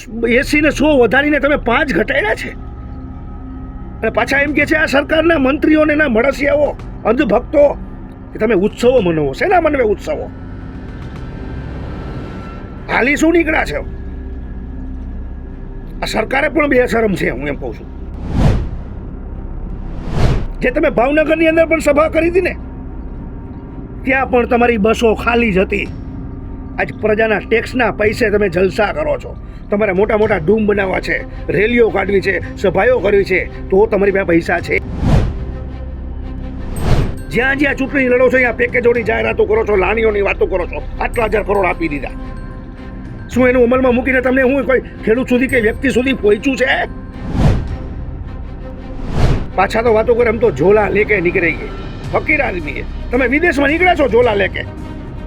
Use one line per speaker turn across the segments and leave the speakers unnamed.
80 ને 100 વધારીને તમે 5 ઘટાડ્યા છે અને પાછા એમ કે છે આ સરકારના મંત્રીઓને ના મળસિયાઓ અંધભક્તો કે તમે ઉત્સવો મનાવો. શેના મનવે ઉત્સવો? હાલી શું નીકળ્યા છે? આ સરકારે પણ બેશરમ છે, હું એમ કહું છું. જે તમે ભાવનગરની અંદર પણ સભા કરી હતી ને, ત્યાં પણ તમારી બસો ખાલી જ હતી. આજ પ્રજાના ટેક્સના પૈસે તમે જલસા કરો છો. તમારે મોટા મોટા ડૂમ બનાવવા છે, રેલીઓ કાઢવી છે, સભાઓ કરવી છે, તો તમારી પાસે પૈસા છે. જ્યાં જ્યાં ચૂંટણી લડો છો ત્યાં પેકેજોની જાહેરાતો કરો છો, લાણીઓની વાતો કરો છો. આટલા 1000 કરોડ આપી દીધા. શું એનું અમલમાં મૂકીને તમને હું કોઈ ખેડૂત સુધી કે વ્યક્તિ સુધી પહોંચ્યું છે? પાછા તો વાતો કરે, એમ તો ઝોલા લેકે નીકળી ગઈ ફકીર આદમી. તમે વિદેશમાં નીકળ્યા છો ઝોલા લેકે,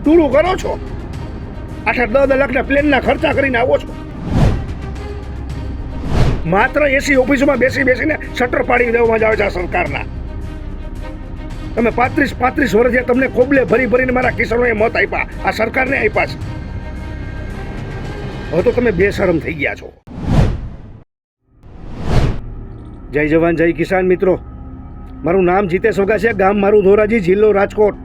ટૂરું કરો છો, 8-10 લાખના પ્લેનના ખર્ચા કરીને આવો છો. માત્ર એસી ઓફિસોમાં બેસીને શટર પાડી દેવામાં જ આવે છે આ સરકારના. તમે 35 વર્ષથી તમને ખોબલે ભરીને મારા કિસાનોએ મત આપ્યા, આ સરકારને આપ્યા છે. હવે તો તમે બેશરમ થઈ ગયા છો. જય જવાન જય કિસાન મિત્રો, મારું નામ જીતેશ વગા છે, ગામ મારું ધોરાજી, જિલ્લો રાજકોટ.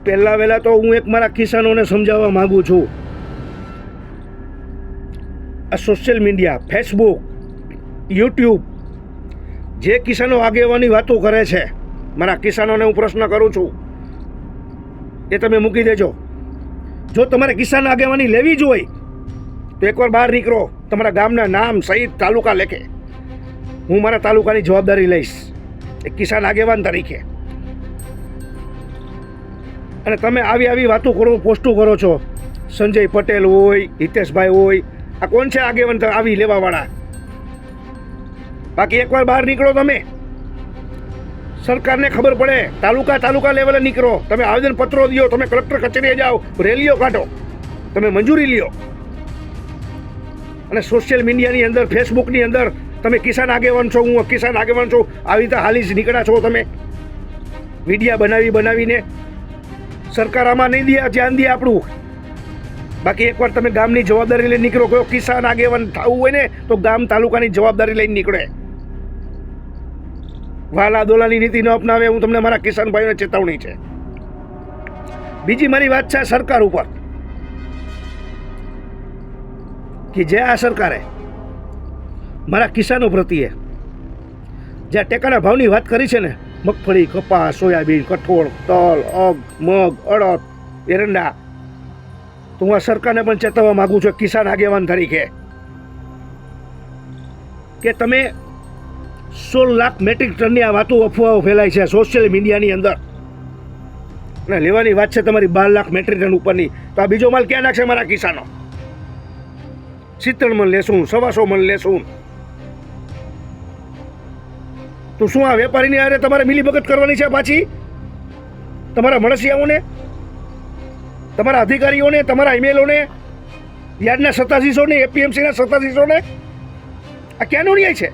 પહેલા તો હું એક મારા કિસાનોને સમજાવવા માંગુ છું. આ સોશિયલ મીડિયા, ફેસબુક, યુટ્યુબ, જે કિસાનો આગેવાની વાતો કરે છે, મારા કિસાનોને હું પ્રશ્ન કરું છું, એ તમે મૂકી દેજો. જો તમારે કિસાન આગેવાની લેવી જ હોય તો એકવાર બહાર નીકળો, તમારા ગામના નામ સહિત તાલુકા લેખે. હું મારા તાલુકાની જવાબદારી લઈશ એક કિસાન આગેવાન તરીકે. અને તમે આવી વાતો કરો, પોસ્ટો કરો છો. સંજય પટેલ હોય, હિતેશભાઈ હોય, આ કોણ છે આગેવાન આવી લેવાવાળા? બાકી એકવાર બહાર નીકળો, તમે સરકારને ખબર પડે. તાલુકા લેવલે નીકળો, તમે આવેદનપત્રો દો, તમે કલેક્ટર કચેરીએ જાઓ, રેલીઓ કાઢો, તમે મંજૂરી લ્યો. અને સોશિયલ મીડિયાની અંદર, ફેસબુકની અંદર તમે કિસાન આગેવાન છો, હું કિસાન આગેવાન છું, આવી રીતે હાલી જ નીકળ્યા છો. તમે મીડિયા બનાવીને સરકાર આમાં નહીં દે, ધ્યાન દે આપણું. બાકી એકવાર તમે ગામની જવાબદારી લઈને નીકળો. કોઈ કિસાન આગેવાન થવું હોય ને તો ગામ તાલુકાની જવાબદારી લઈને નીકળે. વાલા દોલાની નીતિ ન અપનાવે, હું તમને મારા કિસાન ભાઈઓને ચેતવણી છે. બીજી મારી વાત છે સરકાર ઉપર, કે જે આ સરકારે મારા કિસાનો પ્રત્યે જે ટેકાના ભાવની વાત કરી છે ને, મગફળી, કપાસ, સોયાબીન, કઠોળ, તલ, અગ, મગ, અડદ, એરંડા, તો હું આ સરકારને પણ ચેતવવા માગું છું કિસાન આગેવાન તરીકે, કે તમે 16 લાખ મેટ્રિક ટનની આ વાતો, અફવાઓ ફેલાય છે સોશિયલ મીડિયાની અંદર, અને લેવાની વાત છે તમારી 12 લાખ મેટ્રિક ટન ઉપરની. તો આ બીજો માલ ક્યાં નાખશે મારા કિસાનો? 70 મણ લેશું, 125 મણ લેશું. તો શું આ વેપારીની હારે તમારે મિલીભગત કરવાની છે પાછી? તમારા મળસિયાઓને, તમારા અધિકારીઓને, તમારા ઈમેલોને, યાર્ડના સત્તાધીશોને, એપીએમસીના સત્તાધીશોને? આ ક્યાંનો ન્યાય છે?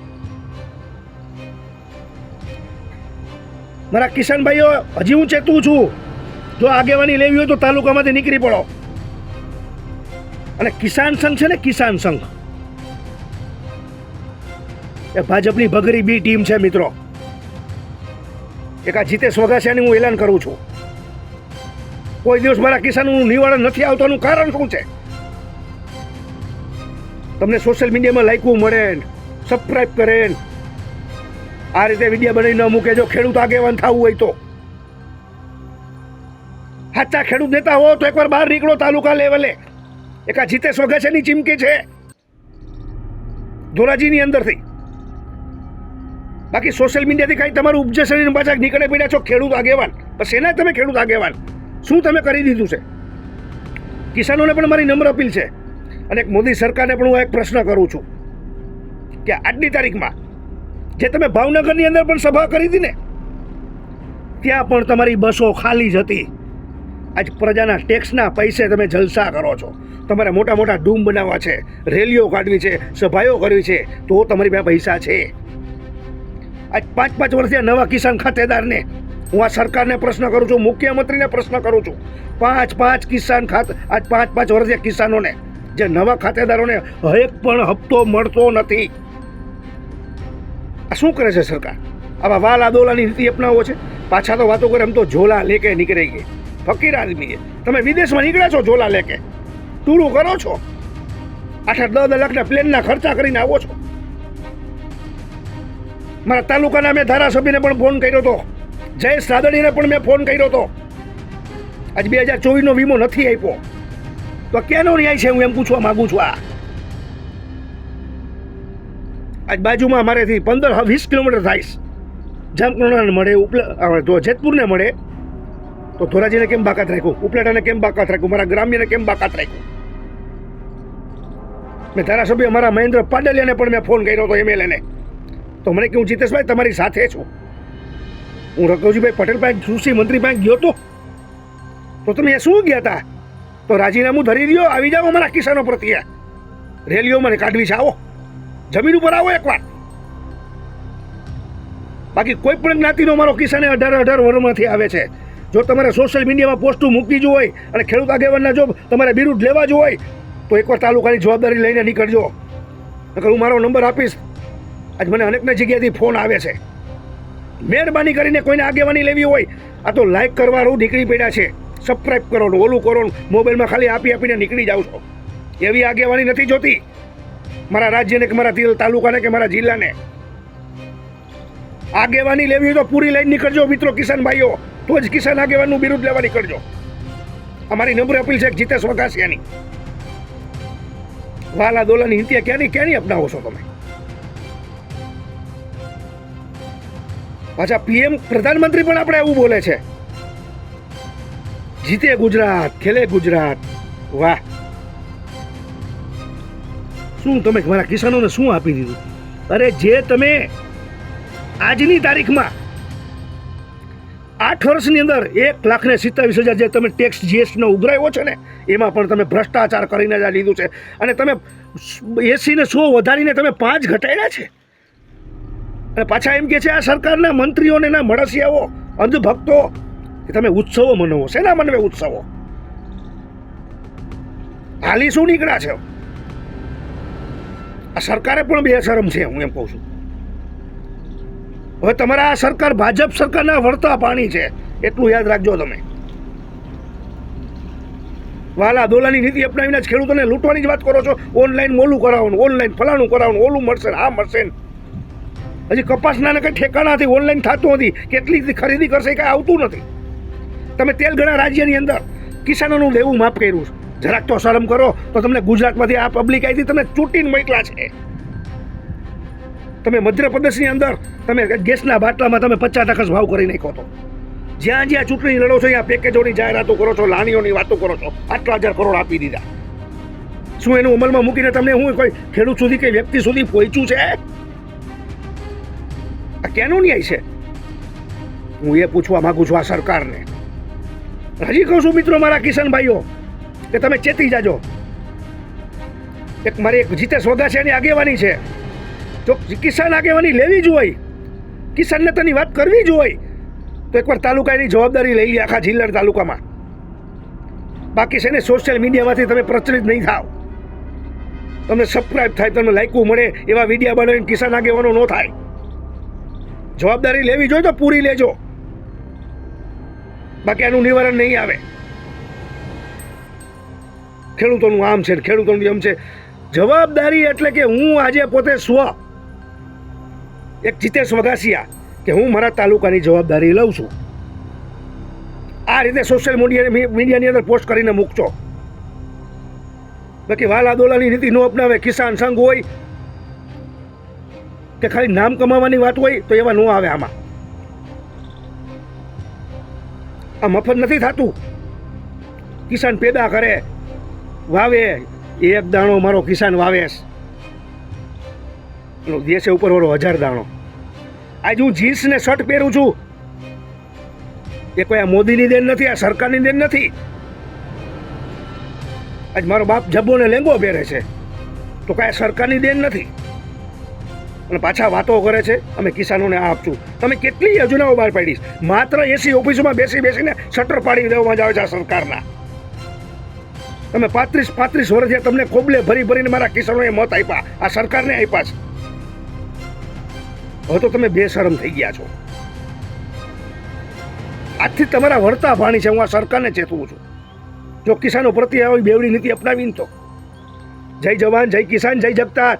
મારા કિસાન ભાઈઓ, હજી હું ચેતું છું, જો આગેવાની લેવી હોય તો તાલુકામાંથી નીકળી પડો. અને કિસાન સંઘ છે ને, કિસાન સંઘ એ ભાજપની ભગરી બી ટીમ છે મિત્રો. એક આ જીતેશ વઘાસિયાની હું એલાન કરું છું, કોઈ દિવસ મારા કિસાનનું નિવારણ નથી આવતાનું કારણ શું છે? તમને સોશિયલ મીડિયામાં લાઈકવું મળે, સબસ્ક્રાઇબ કરે, આ રીતે વિડીયો બનાવી ન મૂકે. જો ખેડૂત આગેવાન થવું હોય તો, સાચા ખેડૂત નેતા હો તો એકવાર બહાર નીકળો તાલુકા લેવલે. એક આ જીતેશ વઘાસિયાની ચીમકી છે ધોરાજીની અંદરથી. બાકી સોશિયલ મીડિયાથી કાંઈ તમારું ઉપજે શરીર પાછા નીકળે પડ્યા છો ખેડૂત આગેવાન. બસ એના તમે ખેડૂત આગેવાન શું તમે કરી દીધું છે? કિસાનોને પણ મારી નમ્ર અપીલ છે, અને એક મોદી સરકારને પણ હું એક પ્રશ્ન કરું છું, કે આજની તારીખમાં જે તમે ભાવનગરની અંદર પણ સભા કરી હતી ને, ત્યાં પણ તમારી બસો ખાલી જ હતી. આજ પ્રજાના ટેક્સના પૈસે તમે જલસા કરો છો. તમારે મોટા મોટા ડૂમ બનાવવા છે, રેલીઓ કાઢવી છે, સભાઓ કરવી છે, તો તમારી પાસે પૈસા છે. આજ 5-5 વર્ષથી નવા કિસાન ખાતેદારને હું આ સરકારને પ્રશ્ન કરું છું, મુખ્યમંત્રીને પ્રશ્ન કરું છું, 5 કિસાન આજ 5 વર્ષથી કિસાનોને જે નવા ખાતેદારોને એક પણ હપ્તો મળતો નથી. આ શું કરે છે સરકાર? આવા વાલ આદોલાની નીતિ અપનાવો છે. પાછા તો વાતો કરે એમ તો ઝોલા લેકે નીકળી ગઈ. ફકીર આદમી છે. તમે વિદેશમાં નીકળ્યા છો ઝોલા લેકે, ટૂરું કરો છો, 8-10 લાખના પ્લેનના ખર્ચા કરીને આવો છો. મારા તાલુકાના મેં ધારાસભ્યને પણ ફોન કર્યો હતો, જયેશ રાદડીને પણ મેં ફોન કર્યો હતો. આજ 2024નો વીમો નથી આપ્યો તો કેનો ન્યાય છે? હું એમ પૂછવા માંગુ છું. આજ બાજુમાં મારેથી 15-20 કિલોમીટર થાય, જામકંડોરણાને મળે, તો જેતપુરને મળે તો ધોરાજીને કેમ બાકાત રાખ્યું, ઉપલેટાને કેમ બાકાત રાખ્યું, મારા ગ્રામ્યને કેમ બાકાત રાખ્યું? મેં ધારાસભ્ય મારા મહેન્દ્ર પાડલિયાને પણ મેં ફોન કર્યો હતો, MLA ને. તો મને કે હું જીતેશભાઈ તમારી સાથે છું. હું રઘુજીભાઈ પટેલ પાસે કૃષિ મંત્રી પાસે ગયો તો તમે શું ગયા હતા? તો રાજીનામું ધરી રહ્યો, આવી જાઓ અમારા કિસાનો પ્રત્યે, રેલીઓ મને કાઢવી છે, આવો જમીન ઉપર આવો એકવાર. બાકી કોઈ પણ જ્ઞાતિનો મારો કિસાને 18 વર્ષમાંથી આવે છે. જો તમારે સોશિયલ મીડિયામાં પોસ્ટો મૂકવી જો હોય અને ખેડૂત આગેવાનના જો તમારે વિરુદ્ધ લેવા જો હોય તો એકવાર તાલુકાની જવાબદારી લઈને નીકળજો. નકર હું મારો નંબર આપીશ. આજ મને અનેકના જગ્યાએથી ફોન આવે છે. મહેરબાની કરીને કોઈને આગેવાની લેવી હોય, આ તો લાઈક કરવાનું નીકળી પડ્યા છે, સબસ્ક્રાઈબ કરો, ઓલું કરો, મોબાઈલમાં ખાલી આપીને નીકળી જાવ છો. એવી આગેવાની નથી જોતી મારા રાજ્યને કે મારા તાલુકાને કે મારા જિલ્લાને. આગેવાની લેવી હોય તો પૂરી લાઈન નીકળજો મિત્રો, કિસાન ભાઈઓ, તો જ કિસાન આગેવાનનું વિરુદ્ધ લેવા નીકળજો. અમારી નમ્ર અપીલ છે જીતેશ વઘાસિયાની. વાલા દોલાની નીતિ ક્યાંની અપનાવો છો તમે? પાછા PM પ્રધાનમંત્રી પણ આપણે એવું બોલે છે, જીતે ગુજરાત, ખેલે ગુજરાત. વાહ, શું તમે મારા કિસાનોને શું આપી દીધું? અરે જે તમે આજની તારીખમાં 8 વર્ષની અંદર 1,27,000 જે તમે ટેક્સ GST નો ઉઘરાવ્યો છે ને, એમાં પણ તમે ભ્રષ્ટાચાર કરીને જ આ લીધું છે. અને તમે 80 ને 100 વધારીને તમે 5 ઘટાડ્યા છે. અને પાછા એમ કે છે આ સરકારના મંત્રીઓને ના મળસિયાઓ, અંધભક્તો, કે તમે ઉત્સવો મનાવો. શેના મનવે ઉત્સવો? હાલી શું નીકળ્યા છે? આ સરકારે પણ બેશરમ છે, હું એમ કહું છું. હવે તમારા આ સરકાર ભાજપ સરકારના વળતા પાણી છે, એટલું યાદ રાખજો તમે. વાલા દોલાની નીતિ અપનાવીને જ ખેડૂતોને લૂંટવાની જ વાત કરો છો. ઓનલાઈન મોલું કરાવવાનું, ઓનલાઈન ફલાણું કરાવવાનું, ઓલું મળશે, આ મળશે. હજી કપાસના કંઈ ઠેકાણાથી ઓનલાઈન થતું નથી, કેટલી ખરીદી કરશે એ કાંઈ આવતું નથી. તમે તેલંગાણા રાજ્યની અંદર કિસાનોનું લેવું માફ કર્યું છે. જરાક તો શરમ કરો. તો તમને ગુજરાતમાંથી આ પબ્લિક આવીથી તમને ચૂંટીને મોકલા છે. તમે મધ્યપ્રદેશની અંદર તમે ગેસના બાટલામાં તમે 50% ભાવ કરી નાખો તો. જ્યાં જ્યાં ચૂંટણી લડો છો ત્યાં પેકેજોની જાહેરાતો કરો છો, લાણીઓની વાતો કરો છો. 8,000 કરોડ આપી દીધા. શું એનું અમલમાં મૂકીને તમને હું કોઈ ખેડૂત સુધી કે વ્યક્તિ સુધી પહોંચ્યું છે? આ કેનો ન્યાય છે? હું એ પૂછવા માંગુ છું આ સરકારને. હજી કહું છું મિત્રો, મારા કિસાન ભાઈઓ, કે તમે ચેતી જાજો. મારી જીતેશ વઘાસિયાની આગેવાની છે. જો કિસાન આગેવાની લેવી જ હોય, કિસાન નેતાની વાત કરવી જ હોય, તો એકવાર તાલુકાની જવાબદારી લઈ લે આખા જિલ્લા તાલુકામાં. બાકી છે ને સોશિયલ મીડિયામાંથી તમે પ્રચલિત નહીં થાવ, તમને સબસ્ક્રાઈબ થાય, તમને લાઈકું મળે એવા વિડીયા બનાવીને કિસાન આગેવાનો ન થાય. જવાબદારી લેવી જોઈએ તો પૂરી લેજો, બાકી આનું નિવારણ નહીં આવે. ખેડૂતોનું આમ છે, ખેડૂતોનું એમ છે. જવાબદારી એટલે કે હું આજે પોતે એક જીતેશ વઘાસિયા કે હું મારા તાલુકાની જવાબદારી લઉં છું. આ રીતે સોશિયલ મીડિયાની અંદર પોસ્ટ કરીને મૂકજો. બાકી વાલા દોલાની નીતિ ન અપનાવે, કિસાન સંઘ હોય કે ખાલી નામ કમાવાની વાત હોય તો એવા ન આવે. આમાં આ મફત નથી થતું. કિસાન પેદા કરે, વાવે, એક દાણો મારો કિસાન વાવેશ, દેશે ઉપર વાળો 1000 દાણો. આજ હું જીન્સ ને શર્ટ પહેરું છું, એ કોઈ આ મોદીની દેન નથી, આ સરકારની દેન નથી. આજ મારો બાપ જબ્બો ને લેંગો પહેરે છે તો કાંઈ સરકારની દેન નથી. અને પાછા વાતો કરે છે અમે કિસાનોને આ આપશું. તમે કેટલી યોજનાઓ બહાર પાડીશ? માત્ર 80 ઓફિસોમાં બેસીને શટર પાડી દેવામાં જ આવે છે આ સરકારના. તમે 35 વર્ષથી તમને ખોબલે ભરી ભરીને મારા કિસાનોએ મત આપ્યા, આ સરકારને આપ્યા છે. હવે તો તમે બેશરમ થઈ ગયા છો. આજથી તમારા વળતા ભાણી છે. હું આ સરકારને ચેતવું છું, જો કિસાનો પ્રત્યે આવી બેવડી નીતિ અપનાવીને તો. જય જવાન, જય કિસાન, જય જગતાર.